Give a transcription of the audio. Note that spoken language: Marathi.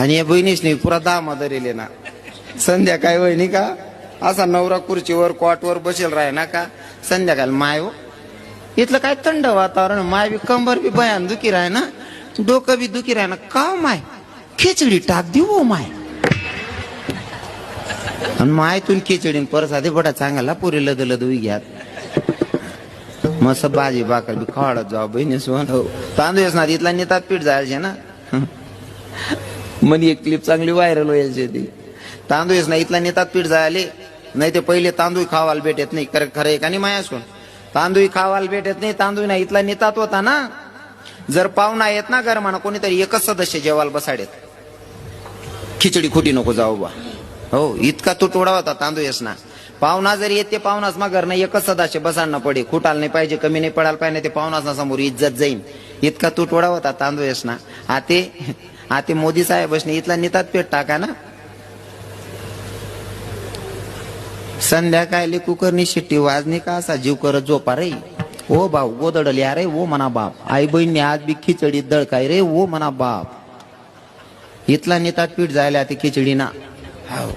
आणि या बहिणीसनी पुरा दामा धरेले ना. संध्याकाळी वहिनी का असा नवरा खुर्चीवर कॉटवर बसेल राह ना का संध्याकाळ माय हो इथलं काय थंड वातावरण माय बी कंबर बी भयान दुखी राह ना डोकं बी दुखी राह ना का माय खिचडी टाक देऊ माय. आणि माय तुला खिचडी परसादे बडा चांगला पुरी लद लद घ्यात मस्त भाजी भाकर बी खावाडत जाऊ बहिणी सोन हो तांदूळ ना इथला नेतात पीठ जायचे ना. मनी एक क्लिप चांगली व्हायरल व्हायची ती तांदूळ ना इथला नेतात पीठ जायले नाही ते पहिले तांदूळ खावायला भेटत नाही खरं का नाही माया सोन तांदूळ खावायला भेटत नाही तांदूळ ना इथला नेतात होता ना. जर पाहुणा येत ना गरमाना कोणीतरी एकच सदस्य जेवायला बसाडेत खिचडी खोटी नको जाऊ बा हो इतका तुटवडा होता तांदूळ ना. पाहुणा जर येते पाहुणाच मा घरनं एकच सदस्य बसाडणं पडे खुटाल नाही पाहिजे कमी नाही पडायला पाहिजे ते पाहुणाच ना समोर इज्जत जाईन इतका तुटवडा होता तांदूळ ना. आते मोदी साहेब बसणे इथला नेतात पेट टाका ना. संध्याकाळी कुकरनी शिट्टी वाजणी का असा जीव करत झोपा रे ओ भाऊ गोदडली अरे ओ म्हणा बाप आई बहिणी आज बी खिचडी दळकाय रे ओ म्हणा बाप इथला नेतात पीठ जायला ते खिचडी ना. हो